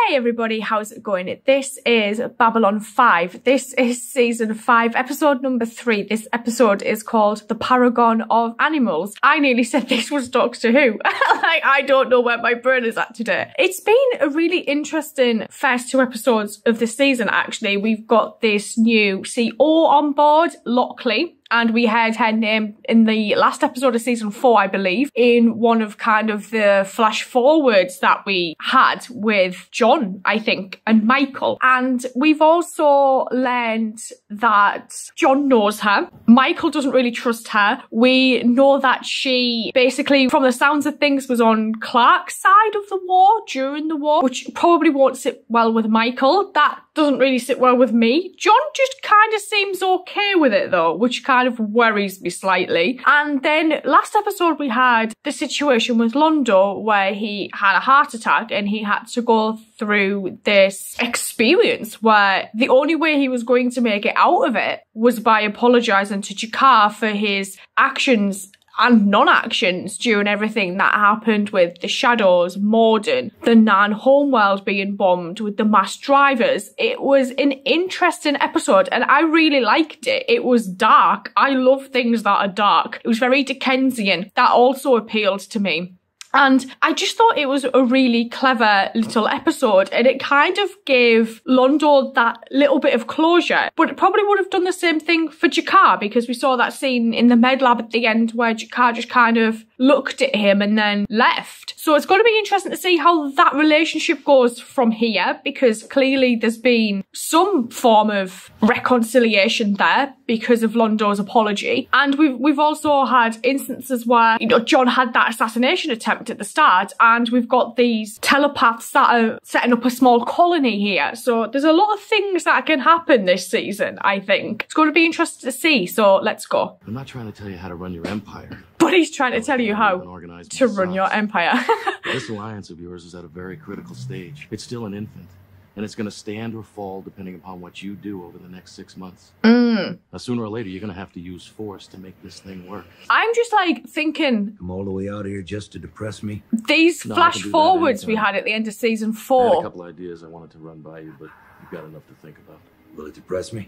Hey everybody, how's it going? This is Babylon 5. This is season 5, episode number 3. This episode is called The Paragon of Animals. I nearly said this was Doctor Who. I don't know where my brain is at today. It's been a really interesting first 2 episodes of the season, actually. We've got this new CO on board, Lockley. And we heard her name in the last episode of season 4, I believe, in one of kind of the flash forwards that we had with John, I think, and Michael. And we've also learned that John knows her. Michael doesn't really trust her. We know that she basically, from the sounds of things, was on Clark's side of the war during the war, which probably won't sit well with Michael. That doesn't really sit well with me. John just kind of seems okay with it though, which kind of worries me slightly. And then last episode we had the situation with Londo where he had a heart attack and he had to go through this experience where the only way he was going to make it out of it was by apologising to Jakar for his actions and non-actions during everything that happened with the Shadows, Morden, the Nan homeworld being bombed, with the mass drivers. It was an interesting episode and I really liked it. It was dark. I love things that are dark. It was very Dickensian. That also appealed to me. And I just thought it was a really clever little episode and it kind of gave Londo that little bit of closure. But it probably would have done the same thing for Jakar because we saw that scene in the med lab at the end where Jakar just kind of looked at him and then left. So it's going to be interesting to see how that relationship goes from here because clearly there's been some form of reconciliation there because of Londo's apology. And we've also had instances where, you know, John had that assassination attempt at the start and we've got these telepaths that are setting up a small colony here. So there's a lot of things that can happen this season, I think. It's going to be interesting to see, so let's go. I'm not trying to tell you how to run your empire. But he's trying to tell you how to run your empire. This alliance of yours is at a very critical stage. It's still an infant. And it's going to stand or fall depending upon what you do over the next 6 months. Now, sooner or later, you're going to have to use force to make this thing work. I'm just like thinking... Come all the way out here just to depress me? These flash forwards we had at the end of season 4. I had a couple ideas I wanted to run by you, but you've got enough to think about. Will it depress me?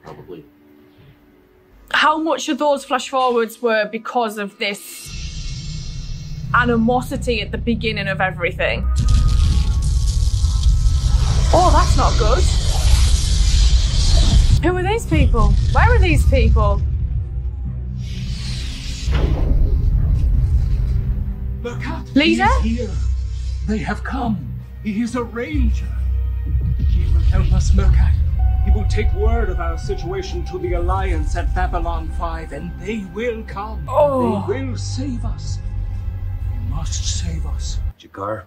Probably. How much of those flash forwards were because of this animosity at the beginning of everything? Oh, that's not good. Who are these people? Where are these people? Mercat, Lisa? He is here. They have come. He is a ranger. He will help us, Mercat. He will take word of our situation to the Alliance at Babylon 5, and they will come. Oh. They will save us. They must save us. Jakar?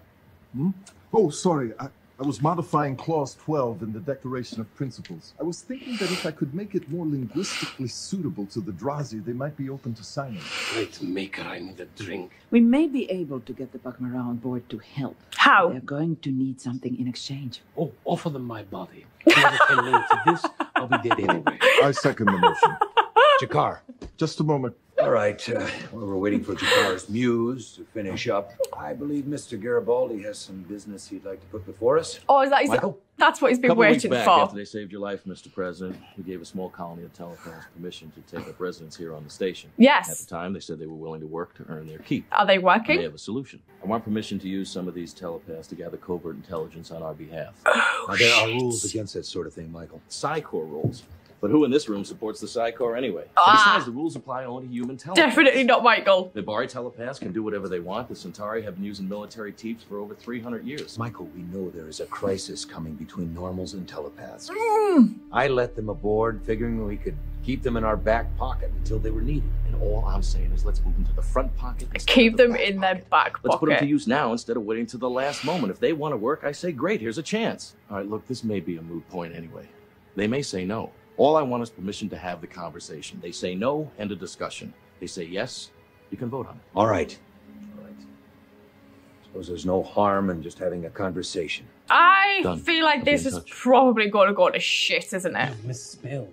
Oh, sorry. I was modifying Clause 12 in the Declaration of Principles. I was thinking that if I could make it more linguistically suitable to the Drazi, they might be open to signing. Great maker, I need a drink. We may be able to get the Bakmara on board to help. How? They're going to need something in exchange. Oh, offer them my body. Whoever can link to this, I'll be dead anyway. I second the motion. Jakar. Just a moment. All right, while we're waiting for Jakar's muse to finish up, I believe Mr. Garibaldi has some business he'd like to put before us. Oh, is that Michael? that's what he's been Couple weeks waiting back, for. after they saved your life, Mr. President, we gave a small colony of telepaths permission to take up residence here on the station. Yes. At the time, they said they were willing to work to earn their keep. Are they And working? they have a solution. I want permission to use some of these telepaths to gather covert intelligence on our behalf. Now, there are rules against that sort of thing, Michael. Psy-Corps rules. But who in this room supports the Psy-Corps anyway? Besides, the rules apply only to human telepaths. Definitely not Michael. The Bari telepaths can do whatever they want. The Centauri have been using military teeps for over 300 years. Michael, we know there is a crisis coming between normals and telepaths. I let them aboard, figuring we could keep them in our back pocket until they were needed. And all I'm saying is let's move them to the front pocket. Keep them in their back Let's put them to pocket. use now instead of waiting to the last moment. If they want to work, I say, great, here's a chance. All right, look, this may be a moot point anyway. They may say no. All I want is permission to have the conversation. They say no, end of discussion. They say yes, you can vote on it. All right. Suppose there's no harm in just having a conversation. I Done. feel like I'll be this in is touch. probably going to go to shit, isn't it? Misspelled.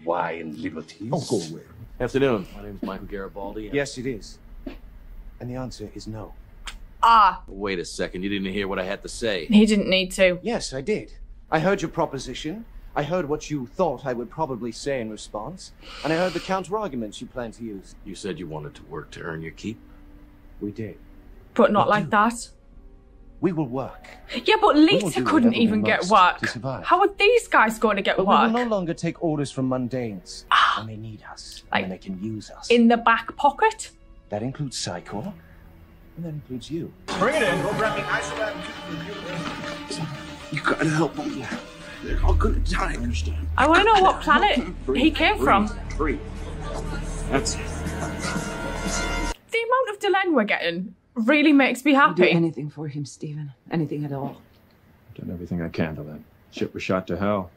Why in liberties? Oh, go away. Afternoon. My name's Michael Garibaldi. Yes, it is. And the answer is no. Ah. Wait a second, you didn't hear what I had to say. He didn't need to. Yes, I did. I heard your proposition. I heard what you thought I would probably say in response. And I heard the counter-arguments you plan to use. You said you wanted to work to earn your keep? We did. But not like that. We will work. Yeah, but will Lita do couldn't whatever we even get must work. to survive. How are these guys going to get But work? we will no longer take orders from mundanes when they need us, Like, when they can use us. In the back pocket? That includes Psychor, and that includes you. Bring it in. Go grab me You gotta help them. They're all gonna die. I understand. I want to know what planet he came from. Breathe. That's it. The amount of Delenn we're getting really makes me Do happy. anything for him, Stephen. Anything at all. I've done everything I can to that. Ship was shot to hell.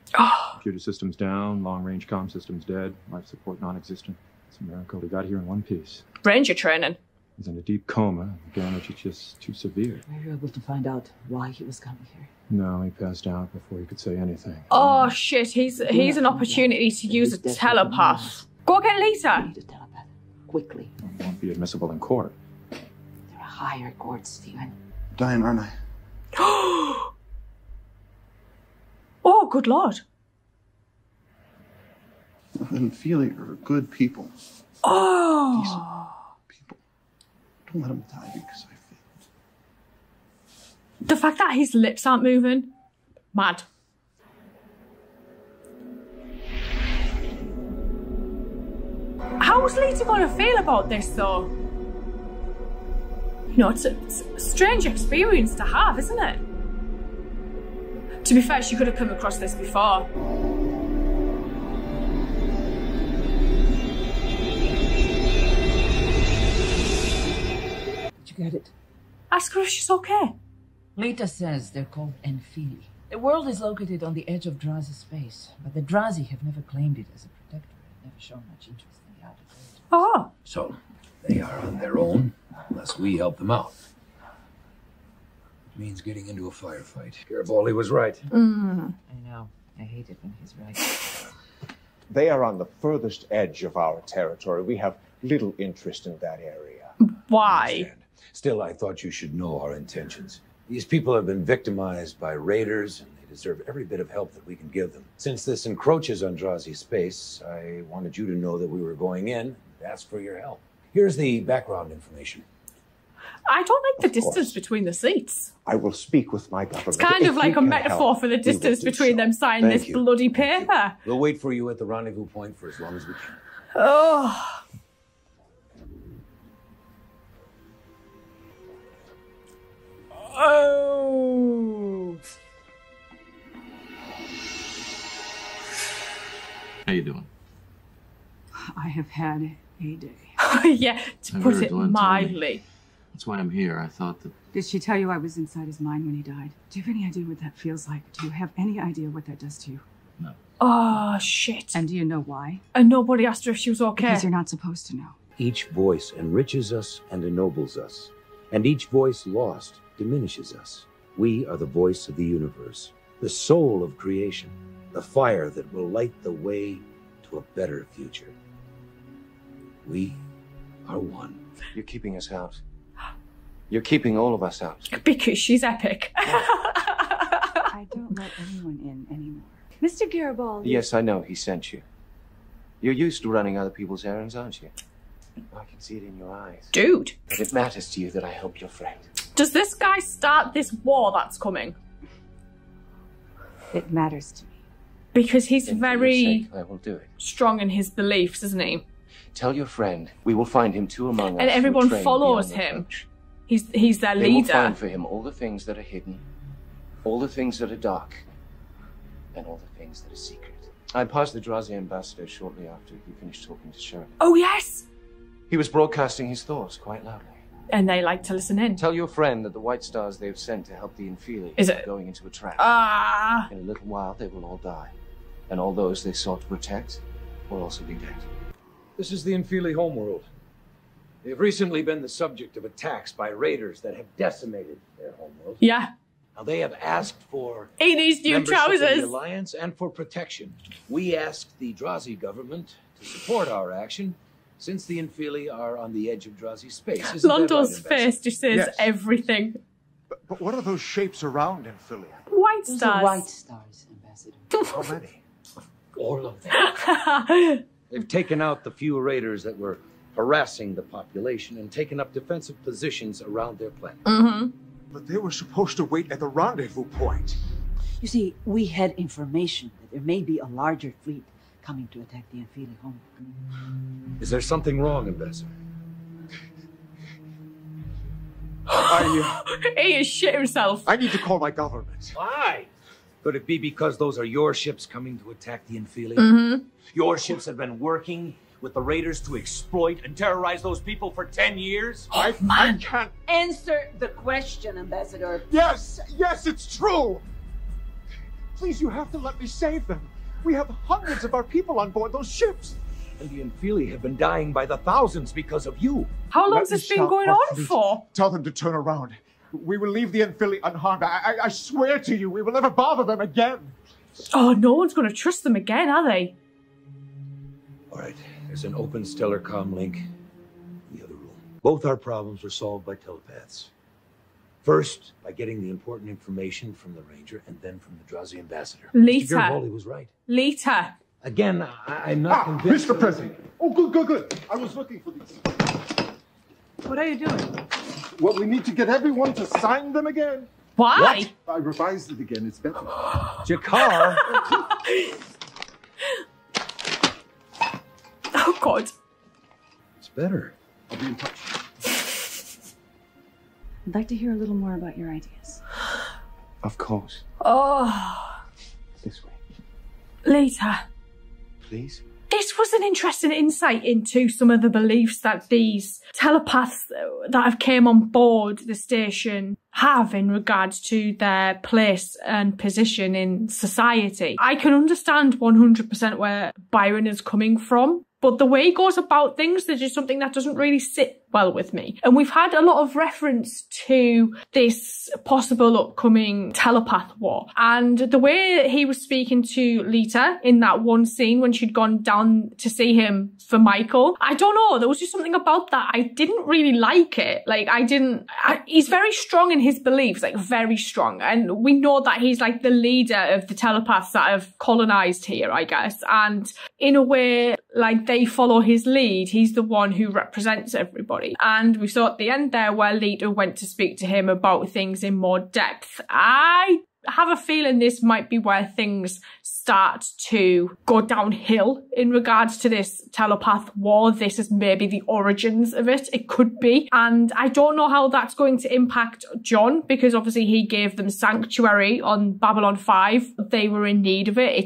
Computer systems down, long-range comm systems dead, life support non-existent. It's a miracle we got here in one piece. Ranger training. He's in a deep coma. The damage is just too severe. Were you able to find out why he was coming here? No, he passed out before he could say anything. Oh shit, he's an opportunity to use a telepath. Go get We Lita. need a telepath. Quickly. It won't be admissible in court. There are higher courts, Stephen. Dying, aren't I? Oh, good lord. And Feely are good people. Oh. People. Don't let them die because I failed. The fact that his lips aren't moving. Mad. How's Lita going to feel about this, though? You know, it's a strange experience to have, isn't it? To be fair, she could have come across this before. Did you get it? Ask her if she's okay. Lita says they're called Enfili. The world is located on the edge of Drazi's space, but the Drazi have never claimed it as a protectorate, never shown much interest in the outer world. Oh. So, they are on their own, unless we help them out. It means getting into a firefight. Garibaldi was right. I know. I hate it when he's right. They are on the furthest edge of our territory. We have little interest in that area. Why? Understand. Still, I thought you should know our intentions. These people have been victimized by raiders, and they deserve every bit of help that we can give them. Since this encroaches on Drazi space, I wanted you to know that we were going in and ask for your help. Here's the background information. I don't like the distance between the seats. I will speak with my government. It's kind of If like we a can metaphor help, for the we will distance do between so. them signing Thank this you. bloody Thank you. paper. We'll wait for you at the rendezvous point for as long as we can. Oh. Oh. How you doing? I have had a day. Yeah, to I put heard it Delenn told me. mildly. That's why I'm here. I thought that... Did she tell you I was inside his mind when he died? Do you have any idea what that feels like? Do you have any idea what that does to you? No. Oh, shit. And do you know why? And nobody asked her if she was okay. Because you're not supposed to know. Each voice enriches us and ennobles us, and each voice lost diminishes us. We are the voice of the universe, the soul of creation, the fire that will light the way to a better future. We are one. You're keeping us out. You're keeping all of us out. Because she's epic. I don't let anyone in anymore. Mr. Garibaldi. Yes, I know he sent you. You're used to running other people's errands, aren't you? I can see it in your eyes. Dude. But it matters to you that I help your friend. Does this guy start this war that's coming? It matters to me. Because he's Then for your very sake, I will do it. strong in his beliefs, isn't he? Tell your friend we will find him two among us. And who everyone train follows beyond him. reproach. He's their They will leader. find for him all the things that are hidden, all the things that are dark, and all the things that are secret. I passed the Drazi ambassador shortly after he finished talking to Shirley. Oh, yes. He was broadcasting his thoughts quite loudly. And they like to listen in. Tell your friend that the White Stars they've sent to help the Enfili Is are it- going into a trap. Ah. In a little while, they will all die. And all those they sought to protect will also be dead. This is the Enfili homeworld. They've recently been the subject of attacks by raiders that have decimated their homeworld. Yeah. Now, they have asked for He needs new membership in trousers. the Alliance and for protection. We asked the Drazi government to support our action, Since the Infili are on the edge of Drazi space, isn't Londo's that right, face just says Yes. everything. But what are those shapes around Infili? White Those stars. are white stars, Ambassador. How many? All of them. They've taken out the few raiders that were harassing the population and taken up defensive positions around their planet. Mm-hmm. But they were supposed to wait at the rendezvous point. You see, we had information that there may be a larger fleet coming to attack the Infili home. Is there something wrong, Ambassador? He has shit himself. I need to call my government. Why? Could it be because those are your ships coming to attack the Infili? Mm-hmm. Your ships have been working with the raiders to exploit and terrorize those people for 10 years? I can't... Answer the question, Ambassador. Yes, it's true. Please, you have to let me save them. We have hundreds of our people on board those ships. And the Infili have been dying by the thousands because of you. How long Let has me this been shout going our on fleet. for? Tell them to turn around. We will leave the Infili unharmed. I swear to you, we will never bother them again. Oh, no one's going to trust them again, are they? All right, there's an open stellar comm link in the other room. Both our problems were solved by telepaths. First, by getting the important information from the Ranger, and then from the Drazi ambassador. Lita. Mr. Garibaldi was right. Lita. Again, I'm not convinced. Mr. President. Oh, good. I was looking for these. What are you doing? Well, we need to get everyone to sign them again. Why? I revised it again. It's better. Jakar. Oh, God. It's better. I'll be in touch. I'd like to hear a little more about your ideas. Of course. Oh. This way. Lita. Please? This was an interesting insight into some of the beliefs that these telepaths that have came on board the station have in regards to their place and position in society. I can understand 100% where Byron is coming from, but the way he goes about things, there's just something that doesn't really sit well with me. And we've had a lot of reference to this possible upcoming telepath war. And the way he was speaking to Lita in that one scene when she'd gone down to see him for Michael, I don't know, there was just something about that. I didn't really like it. Like, he's very strong in his beliefs, like very strong. And we know that he's like the leader of the telepaths that have colonized here, I guess. And in a way, like, they follow his lead. He's the one who represents everybody. And we saw at the end there where Lita went to speak to him about things in more depth. I have a feeling this might be where things start to go downhill in regards to this telepath war. This is maybe the origins of it. It could be. And I don't know how that's going to impact John, because obviously he gave them sanctuary on Babylon 5. They were in need of it.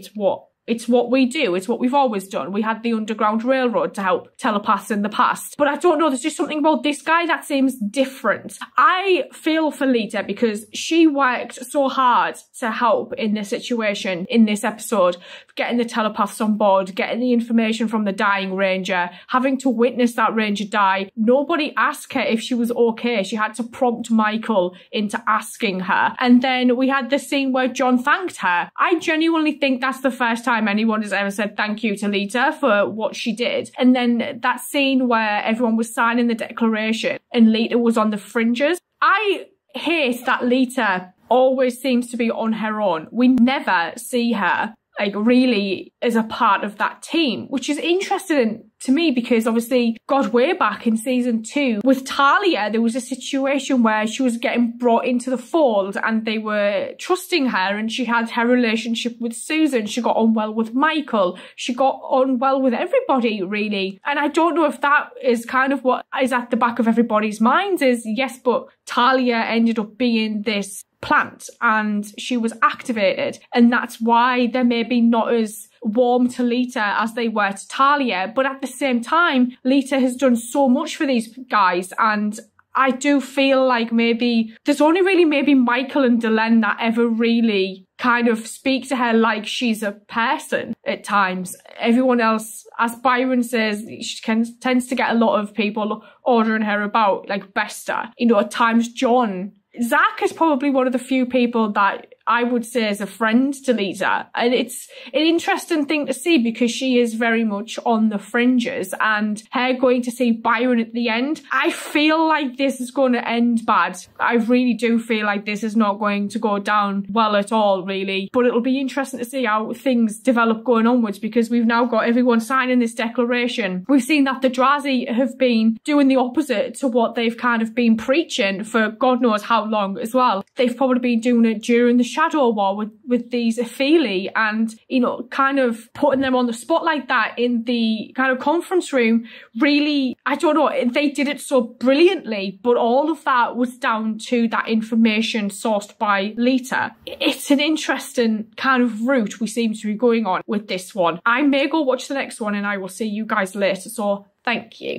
It's what we do. It's what we've always done. We had the Underground Railroad to help telepaths in the past. But I don't know, there's just something about this guy that seems different. I feel for Lita because she worked so hard to help in this situation, in this episode, getting the telepaths on board, getting the information from the dying Ranger, having to witness that Ranger die. Nobody asked her if she was okay. She had to prompt Michael into asking her. And then we had the scene where John thanked her. I genuinely think that's the first time anyone has ever said thank you to Lita for what she did. And then that scene where everyone was signing the declaration and Lita was on the fringes. I hate that Lita always seems to be on her own. We never see her like really as a part of that team, which is interesting to me because obviously, God, way back in season 2 with Talia, there was a situation where she was getting brought into the fold and they were trusting her, and she had her relationship with Susan. She got on well with Michael. She got on well with everybody, really. And I don't know if that is kind of what is at the back of everybody's minds is, yes, but Talia ended up being this plant and she was activated, and that's why they're maybe not as warm to Lita as they were to Talia. But at the same time, Lita has done so much for these guys, and I do feel like maybe there's only really maybe Michael and Delenn that ever really kind of speak to her like she's a person at times. Everyone else, as Byron says, she tends to get a lot of people ordering her about, like Besta. You know, at times John. Zach is probably one of the few people that I would say, as a friend to Lita. And it's an interesting thing to see because she is very much on the fringes, and her going to see Byron at the end, I feel like this is going to end bad. I really do feel like this is not going to go down well at all, really. But it'll be interesting to see how things develop going onwards, because we've now got everyone signing this declaration. We've seen that the Drazi have been doing the opposite to what they've kind of been preaching for God knows how long as well. They've probably been doing it during the Shadow War with these Feely, and, you know, kind of putting them on the spot like that in the kind of conference room. Really, I don't know, they did it so brilliantly, but all of that was down to that information sourced by Lita. It's an interesting kind of route we seem to be going on with this one. I may go watch the next one, and I will see you guys later, so thank you.